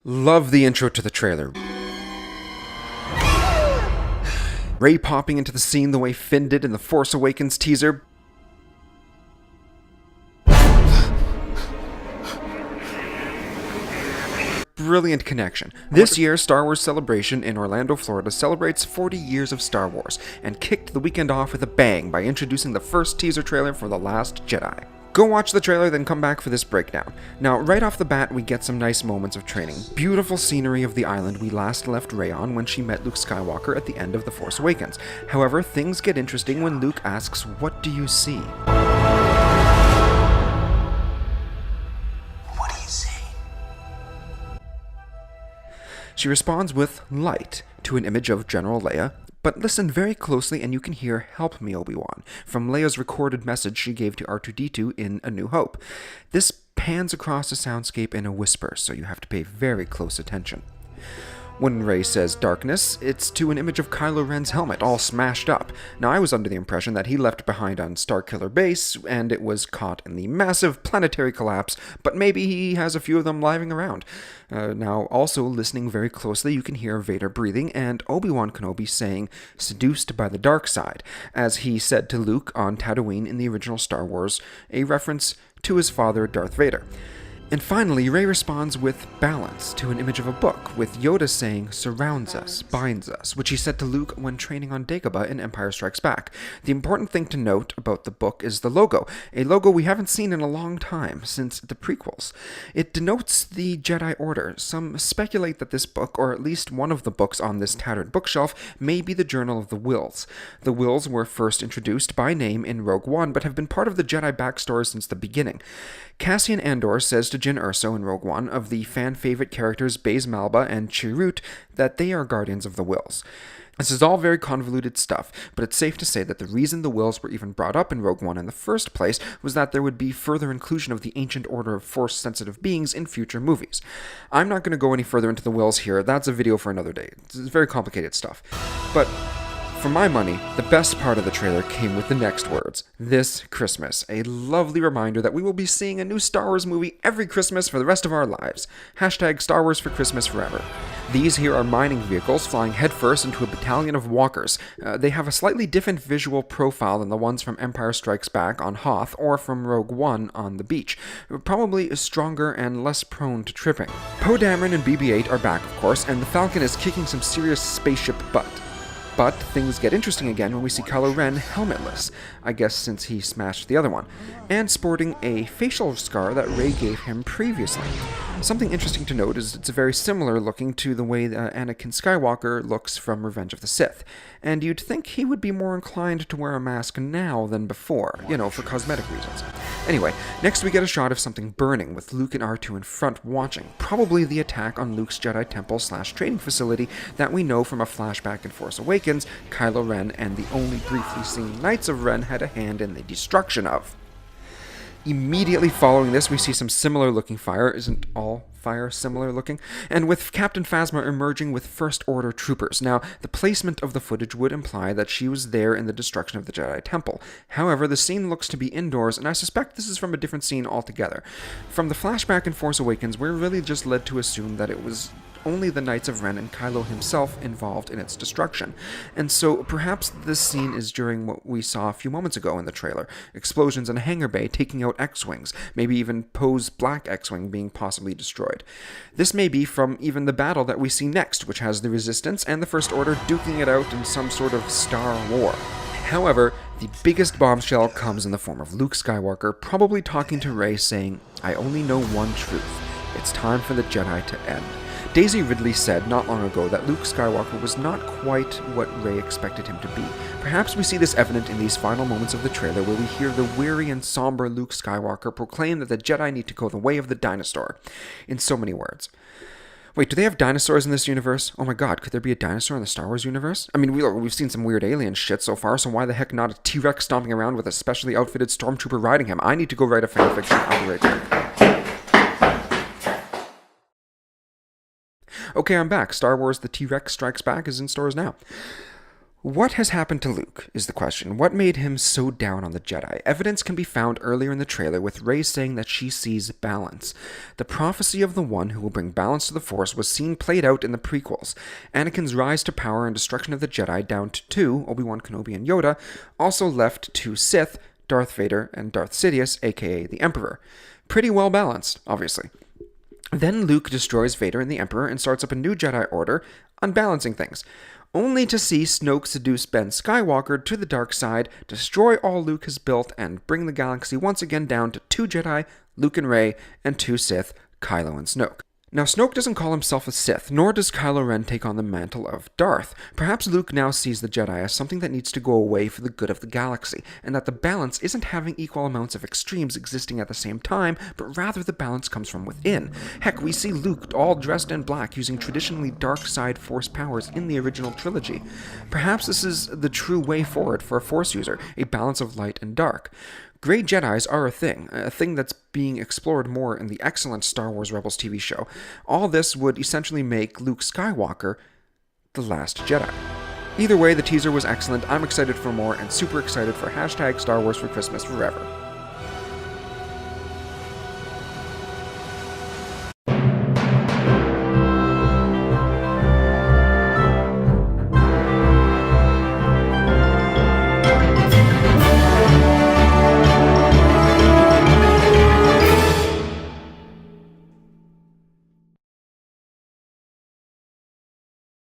Love the intro to the trailer. Rey popping into the scene the way Finn did in the Force Awakens teaser. Brilliant connection. This year's Star Wars Celebration in Orlando, Florida celebrates 40 years of Star Wars and kicked the weekend off with a bang by introducing the first teaser trailer for The Last Jedi. Go watch the trailer, then come back for this breakdown. Now, right off the bat, we get some nice moments of training. Beautiful scenery of the island we last left Rey on when she met Luke Skywalker at the end of The Force Awakens. However, things get interesting when Luke asks, "What do you see?" What do you see? She responds with light to an image of General Leia, but listen very closely and you can hear "Help me, Obi-Wan" from Leia's recorded message she gave to R2-D2 in A New Hope. This pans across the soundscape in a whisper, so you have to pay very close attention. When Rey says darkness, it's to an image of Kylo Ren's helmet, all smashed up. Now, I was under the impression that he left behind on Starkiller Base, and it was caught in the massive planetary collapse, but maybe he has a few of them lying around. Now, also listening very closely, you can hear Vader breathing, and Obi-Wan Kenobi saying, "seduced by the dark side," as he said to Luke on Tatooine in the original Star Wars, a reference to his father, Darth Vader. And finally, Rey responds with balance to an image of a book, with Yoda saying, "surrounds us, binds us," which he said to Luke when training on Dagobah in Empire Strikes Back. The important thing to note about the book is the logo, a logo we haven't seen in a long time, since the prequels. It denotes the Jedi Order. Some speculate that this book, or at least one of the books on this tattered bookshelf, may be the Journal of the Whills. The Whills were first introduced by name in Rogue One, but have been part of the Jedi backstory since the beginning. Cassian Andor says to Jyn Erso in Rogue One of the fan-favorite characters Baze Malba and Chirrut that they are guardians of the Whills. This is all very convoluted stuff, but it's safe to say that the reason the Whills were even brought up in Rogue One in the first place was that there would be further inclusion of the ancient order of Force-sensitive beings in future movies. I'm not going to go any further into the Whills here, that's a video for another day. It's very complicated stuff. But for my money, the best part of the trailer came with the next words: "this Christmas." A lovely reminder that we will be seeing a new Star Wars movie every Christmas for the rest of our lives. Hashtag Star Wars for Christmas forever. These here are mining vehicles flying headfirst into a battalion of walkers. They have a slightly different visual profile than the ones from Empire Strikes Back on Hoth or from Rogue One on the beach. Probably stronger and less prone to tripping. Poe Dameron and BB-8 are back, of course, and the Falcon is kicking some serious spaceship butt. But things get interesting again when we see Kylo Ren helmetless, I guess since he smashed the other one, and sporting a facial scar that Rey gave him previously. Something interesting to note is it's very similar looking to the way Anakin Skywalker looks from Revenge of the Sith, and you'd think he would be more inclined to wear a mask now than before, for cosmetic reasons. Anyway, next we get a shot of something burning with Luke and R2 in front watching, probably the attack on Luke's Jedi Temple/training facility that we know from a flashback in Force Awakens Kylo Ren and the only briefly seen Knights of Ren had a hand in the destruction of. Immediately following this, we see some similar looking fire. Isn't all fire similar looking? And with Captain Phasma emerging with First Order troopers. Now, the placement of the footage would imply that she was there in the destruction of the Jedi Temple. However, the scene looks to be indoors, and I suspect this is from a different scene altogether. From the flashback in Force Awakens, we're really just led to assume that it was only the Knights of Ren and Kylo himself involved in its destruction. And so perhaps this scene is during what we saw a few moments ago in the trailer. Explosions in a hangar bay taking out X-Wings, maybe even Poe's black X-Wing being possibly destroyed. This may be from even the battle that we see next, which has the Resistance and the First Order duking it out in some sort of Star War. However, the biggest bombshell comes in the form of Luke Skywalker probably talking to Rey saying, "I only know one truth. It's time for the Jedi to end." Daisy Ridley said not long ago that Luke Skywalker was not quite what Rey expected him to be. Perhaps we see this evident in these final moments of the trailer where we hear the weary and somber Luke Skywalker proclaim that the Jedi need to go the way of the dinosaur, in so many words. Wait, do they have dinosaurs in this universe? Oh my god, could there be a dinosaur in the Star Wars universe? I mean, we've seen some weird alien shit so far, so why the heck not a T-Rex stomping around with a specially outfitted stormtrooper riding him? I need to go write a fanfiction. I'll be right back. Okay, I'm back. Star Wars The T-Rex Strikes Back is in stores now. What has happened to Luke, is the question. What made him so down on the Jedi? Evidence can be found earlier in the trailer with Rey saying that she sees balance. The prophecy of the one who will bring balance to the Force was seen played out in the prequels. Anakin's rise to power and destruction of the Jedi down to 2, Obi-Wan Kenobi and Yoda, also left 2 Sith, Darth Vader and Darth Sidious, aka the Emperor. Pretty well balanced, obviously. Then Luke destroys Vader and the Emperor and starts up a new Jedi Order, unbalancing things, only to see Snoke seduce Ben Skywalker to the dark side, destroy all Luke has built, and bring the galaxy once again down to 2 Jedi, Luke and Rey, and 2 Sith, Kylo and Snoke. Now, Snoke doesn't call himself a Sith, nor does Kylo Ren take on the mantle of Darth. Perhaps Luke now sees the Jedi as something that needs to go away for the good of the galaxy, and that the balance isn't having equal amounts of extremes existing at the same time, but rather the balance comes from within. Heck, we see Luke all dressed in black using traditionally dark side Force powers in the original trilogy. Perhaps this is the true way forward for a Force user, a balance of light and dark. Grey Jedis are a thing that's being explored more in the excellent Star Wars Rebels TV show. All this would essentially make Luke Skywalker the Last Jedi. Either way, the teaser was excellent. I'm excited for more and super excited for #Star Wars for Christmas forever.